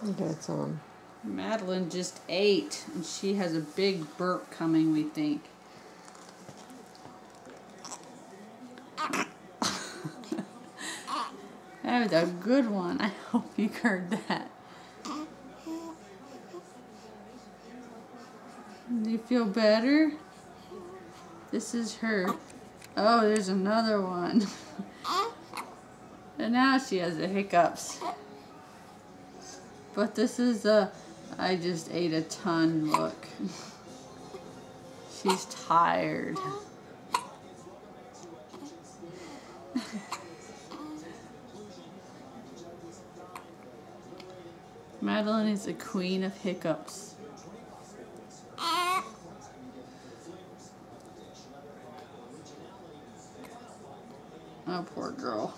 Got some. Madeline just ate, and she has a big burp coming, we think. That was a good one. I hope you heard that. Do you feel better? This is her. Oh, there's another one. And now she has the hiccups. But this is the I just ate a ton look. She's tired. Madeline is the queen of hiccups. Oh, poor girl.